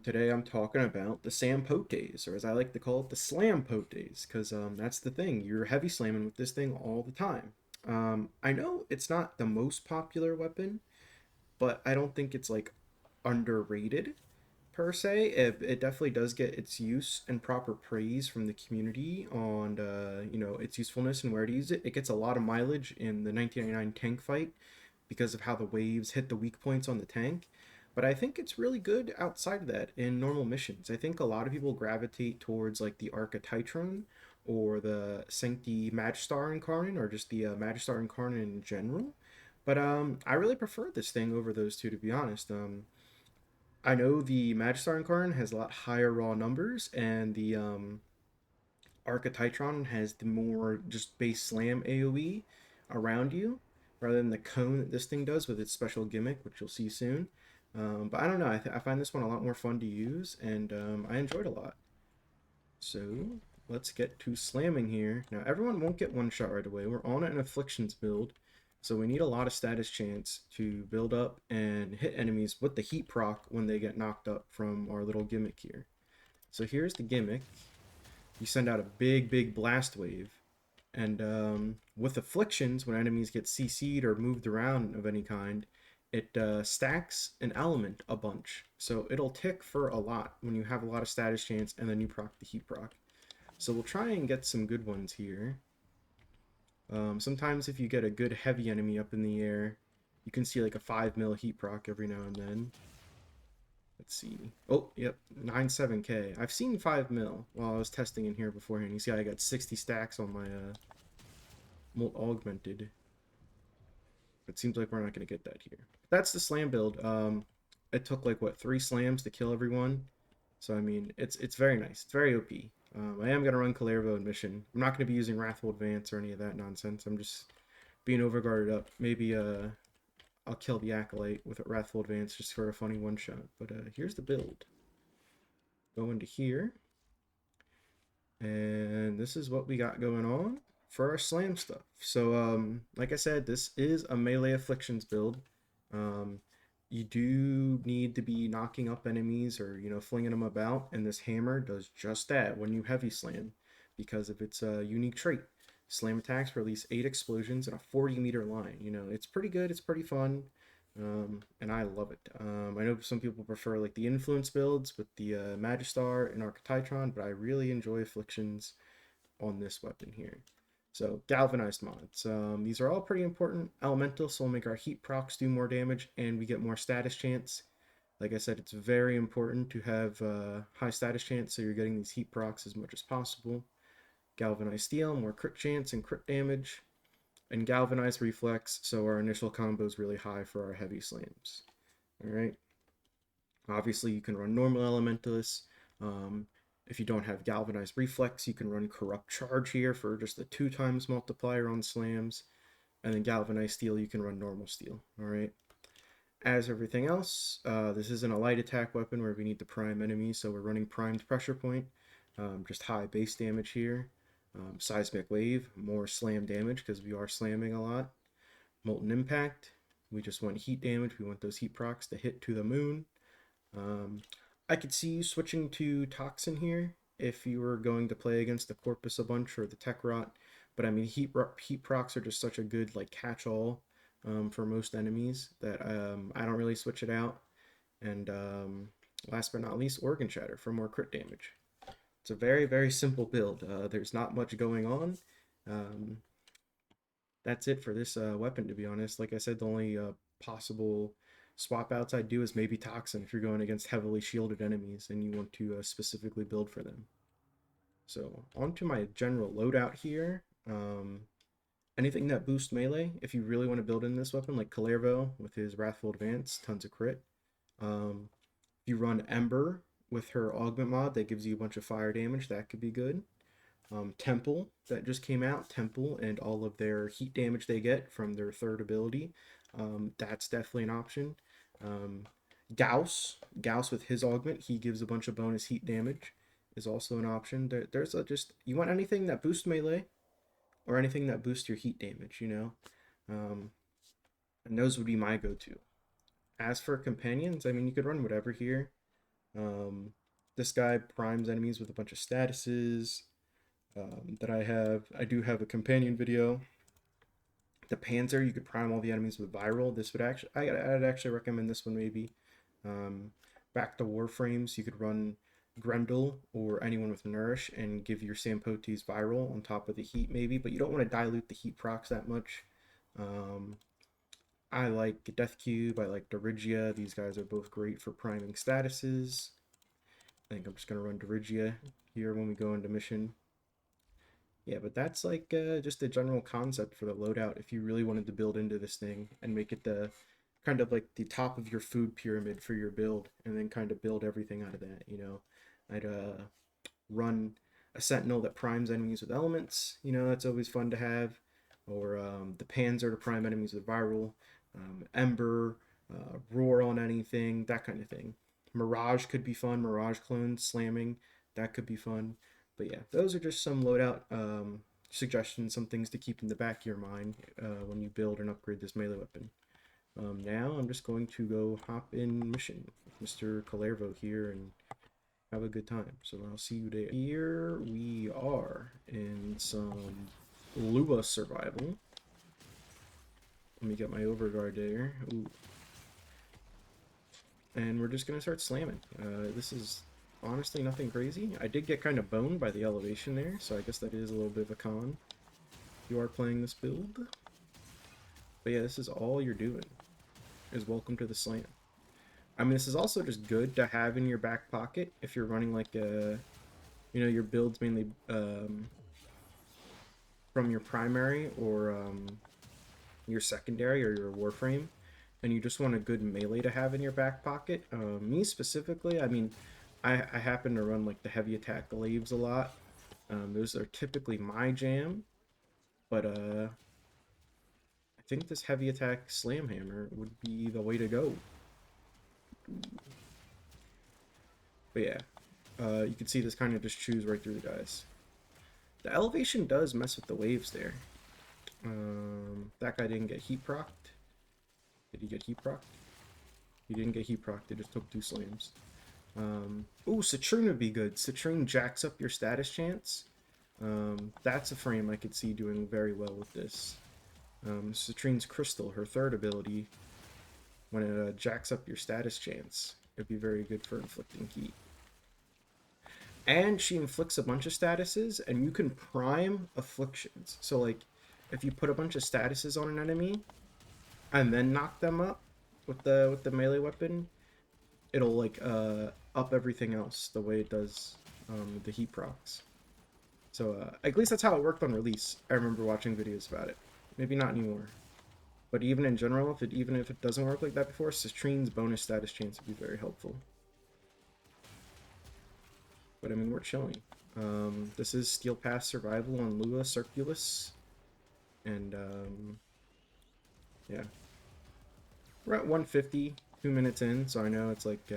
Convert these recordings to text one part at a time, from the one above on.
Today I'm talking about the Sampotes, or as I like to call it, the Slampotes, because that's the thing. You're heavy slamming with this thing all the time. I know it's not the most popular weapon, but I don't think it's like underrated per se. It definitely does get its use and proper praise from the community on its usefulness and where to use it. It gets a lot of mileage in the 1999 tank fight because of how the waves hit the weak points on the tank. But I think it's really good outside of that in normal missions. I think a lot of people gravitate towards like the Archititron or the Sancti Magistar Incarnate or just the Magistar Incarnate in general. But I really prefer this thing over those two, to be honest. I know the Magistar Incarnate has a lot higher raw numbers, and the Archititron has the more just base slam AoE around you, rather than the cone that this thing does with its special gimmick, which you'll see soon. But I don't know, I find this one a lot more fun to use, and I enjoyed a lot. So let's get to slamming here. Now, everyone won't get one shot right away. We're on an Afflictions build, so we need a lot of status chance to build up and hit enemies with the heat proc when they get knocked up from our little gimmick here. So here's the gimmick. You send out a big blast wave, and with Afflictions, when enemies get CC'd or moved around of any kind, it stacks an element a bunch. So it'll tick for a lot when you have a lot of status chance and then you proc the heat proc. So we'll try and get some good ones here. Sometimes if you get a good heavy enemy up in the air, you can see like a 5 mil heat proc every now and then. Let's see. Oh, yep, 97k. I've seen 5 mil while I was testing in here beforehand. You see I got 60 stacks on my Molt Augmented. It seems like we're not going to get that here. That's the slam build. It took like what 3 slams to kill everyone. So I mean, it's very nice. It's very OP. I am gonna run Kalervo in mission. I'm not gonna be using Wrathful Advance or any of that nonsense. I'm just being overguarded up. Maybe I'll kill the Acolyte with a Wrathful Advance just for a funny one shot. But here's the build. Go into here, and this is what we got going on for our slam stuff. So like I said, this is a melee afflictions build. Um, you do need to be knocking up enemies or flinging them about, and this hammer does just that when you heavy slam because of its unique trait. Slam attacks release 8 explosions in a 40-meter line. It's pretty good, it's pretty fun, and I love it. I know some people prefer like the influence builds with the Magistar and Archititron, but I really enjoy afflictions on this weapon here. So galvanized mods. These are all pretty important. Elemental, so we'll make our heat procs do more damage and we get more status chance. Like I said, it's very important to have high status chance so you're getting these heat procs as much as possible. Galvanized steel, more crit chance and crit damage. And galvanized reflex, so our initial combo is really high for our heavy slams. Alright. Obviously you can run normal elementalists. If you don't have galvanized reflex, you can run corrupt charge here for just a 2 times multiplier on slams, and then galvanized steel you can run normal steel. All right. As everything else, this isn't a light attack weapon where we need to prime enemies, so we're running primed pressure point, just high base damage here. Seismic wave, more slam damage because we are slamming a lot. Molten impact, we just want heat damage. We want those heat procs to hit to the moon. I could see you switching to Toxin here if you were going to play against the Corpus a bunch or the Tech Rot, but I mean heat procs are just such a good like catch-all for most enemies that I don't really switch it out. And last but not least, Organ Shatter for more crit damage. It's a very simple build. There's not much going on. Um, that's it for this weapon, to be honest. Like I said, the only possible swap outs I'd do is maybe Toxin if you're going against heavily shielded enemies and you want to specifically build for them. So on to my general loadout here. Anything that boosts melee, if you really want to build in this weapon, like Kalervo with his Wrathful Advance, tons of crit. If you run Ember with her augment mod that gives you a bunch of fire damage, that could be good. Temple that just came out, Temple and all of their heat damage they get from their 3rd ability, that's definitely an option. Gauss with his augment, he gives a bunch of bonus heat damage, is also an option. There's just, you want anything that boosts melee or anything that boosts your heat damage, and those would be my go-to. As for companions, I mean, you could run whatever here. Um, this guy primes enemies with a bunch of statuses that I have. I do have a companion video. The Panzer, you could prime all the enemies with viral. This would actually, I'd actually recommend this one maybe. Um, Back to Warframes, you could run Grendel or anyone with Nourish and give your Sampotes viral on top of the heat maybe, but you don't want to dilute the heat procs that much. Um, I like Death Cube, I like Dorigia. These guys are both great for priming statuses. I think I'm just going to run Dorigia here when we go into mission. Yeah, but that's like just the general concept for the loadout. If you really wanted to build into this thing and make it the kind of like the top of your food pyramid for your build, and then kind of build everything out of that, I'd run a sentinel that primes enemies with elements. That's always fun to have. Or the Panzer to prime enemies with viral, Ember, roar on anything, that kind of thing. Mirage could be fun. Mirage clones slamming, that could be fun. But yeah, those are just some loadout suggestions, some things to keep in the back of your mind when you build and upgrade this melee weapon. Now I'm just going to go hop in mission with Mr. Calervo here and have a good time. So I'll see you there. Here we are in some Lua survival. Let me get my overguard there. Ooh. And we're just gonna start slamming. This is honestly nothing crazy. I did get kind of boned by the elevation there, so I guess that is a little bit of a con. You are playing this build. But yeah, this is all you're doing, is welcome to the slam. I mean, this is also just good to have in your back pocket if you're running like a, your build's mainly from your primary or your secondary or your warframe, and you just want a good melee to have in your back pocket. Me specifically, I mean, I happen to run like the heavy attack glaives a lot. Those are typically my jam, but I think this heavy attack slam hammer would be the way to go. But yeah, you can see this kind of just chews right through the guys. The elevation does mess with the waves there. That guy didn't get heat procced. Did he get heat procced? He didn't get heat procced, it just took 2 slams. Ooh, Citrine would be good. Citrine jacks up your status chance. That's a frame I could see doing very well with this. Citrine's Crystal, her third ability, when it jacks up your status chance, it'd be very good for inflicting heat. And she inflicts a bunch of statuses, and you can prime afflictions. So, like, if you put a bunch of statuses on an enemy, and then knock them up with the melee weapon, it'll like up everything else the way it does the heat procs. So at least that's how it worked on release. I remember watching videos about it. Maybe not anymore. But even in general, even if it doesn't work like that before, Citrine's bonus status chance would be very helpful. But I mean, we're chilling. This is Steel Pass Survival on Lua Circulus. And yeah. We're at 150, 2 minutes in, so I know it's like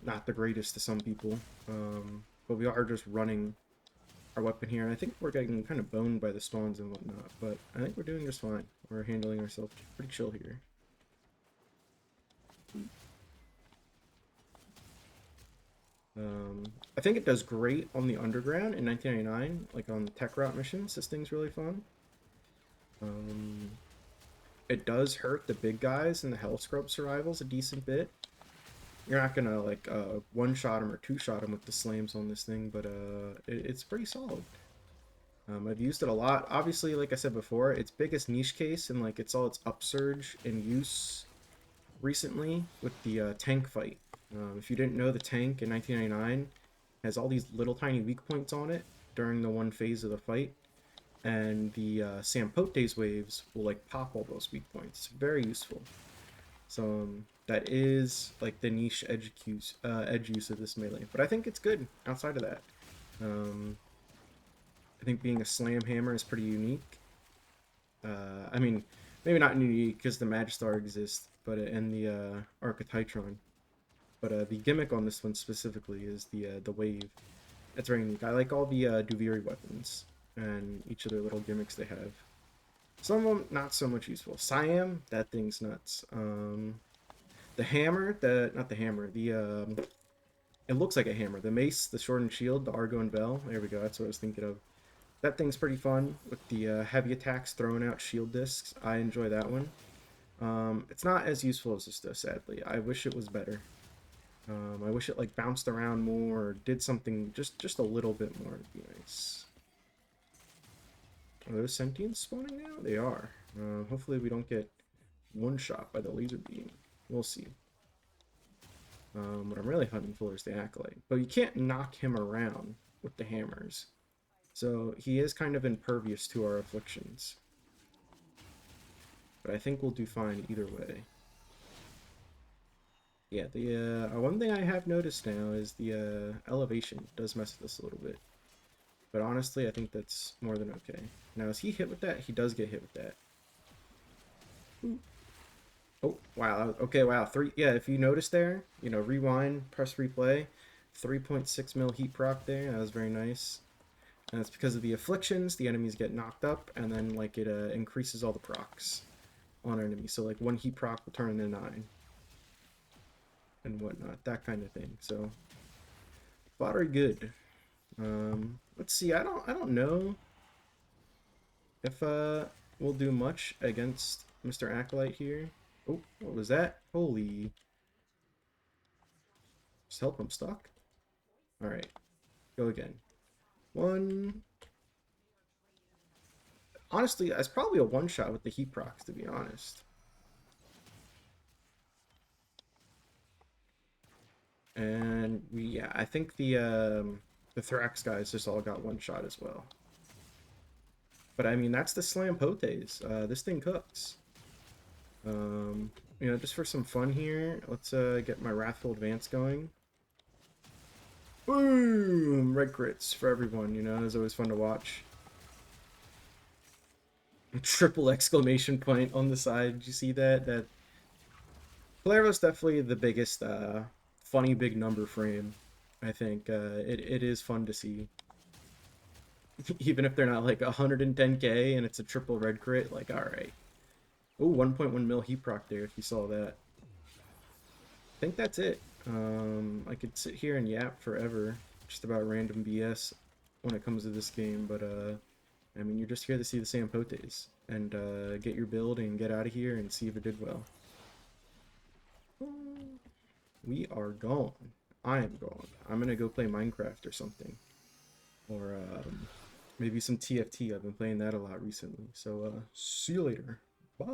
not the greatest to some people. But we are just running our weapon here, and I think we're getting kind of boned by the spawns and whatnot, but I think we're doing just fine. We're handling ourselves pretty chill here. I think it does great on the underground in 1999, like on tech route missions. This thing's really fun. It does hurt the big guys in the Hell Scrub survivals a decent bit. You're not gonna like one-shot him or two-shot him with the slams on this thing, but it's pretty solid. I've used it a lot. Obviously, like I said before, its biggest niche case and like it's all its upsurge in use recently with the tank fight. If you didn't know, the tank in 1999 has all these little tiny weak points on it during the one phase of the fight, and the Sampotes waves will like pop all those weak points. It's very useful. So that is like the niche edge use of this melee, but I think it's good outside of that. I think being a slam hammer is pretty unique. I mean, maybe not unique because the Magistar exists, but and the Archititron. But the gimmick on this one specifically is the wave. It's very unique. I like all the Duviri weapons and each of their little gimmicks they have. Some of them not so much useful. Siam, that thing's nuts. The hammer, not the hammer, it looks like a hammer. The mace, the sword and shield, the Argo and Bell. There we go. That's what I was thinking of. That thing's pretty fun with the heavy attacks throwing out shield discs. I enjoy that one. It's not as useful as this though, sadly. I wish it was better. I wish it like bounced around more or did something just a little bit more. Would be nice. Are those sentients spawning now? They are. Hopefully we don't get one shot by the laser beam. We'll see. What I'm really hunting for is the Acolyte. But you can't knock him around with the hammers. So he is kind of impervious to our afflictions. But I think we'll do fine either way. Yeah, the one thing I have noticed now is the elevation does mess with us a little bit. But honestly, I think that's more than okay. Now, is he hit with that? He does get hit with that. Ooh. Oh, wow. Okay, wow. Yeah, if you notice there, you know, rewind, press replay. 3.6 mil heat proc there. That was very nice. And it's because of the afflictions, the enemies get knocked up, and then, like, it increases all the procs on enemies. So, like, one heat proc will turn into 9. And whatnot. That kind of thing. So, very good. Let's see. I don't know if we'll do much against Mr. Acolyte here. Oh, what was that? Holy. Just help him stuck. Alright. Go again. One. Honestly, it's probably a one-shot with the heat procs, to be honest. And yeah, I think the Thrax guys just all got one shot as well. But I mean, that's the Sampotes. This thing cooks. You know, just for some fun here, let's get my Wrathful Advance going. Boom! Red crits for everyone, you know, it's always fun to watch. Triple exclamation point on the side. Did you see that? That Palermo's definitely the biggest funny big number frame. I think it is fun to see. Even if they're not like 110k and it's a triple red crit, like alright. Oh, 1.1 mil heat proc there if you saw that. I think that's it. I could sit here and yap forever just about random BS when it comes to this game, but I mean, you're just here to see the Sampotes and get your build and get out of here and see if it did well. We are gone. I am gone. I'm gonna go play Minecraft or something. Or maybe some TFT. I've been playing that a lot recently. So see you later. Bye.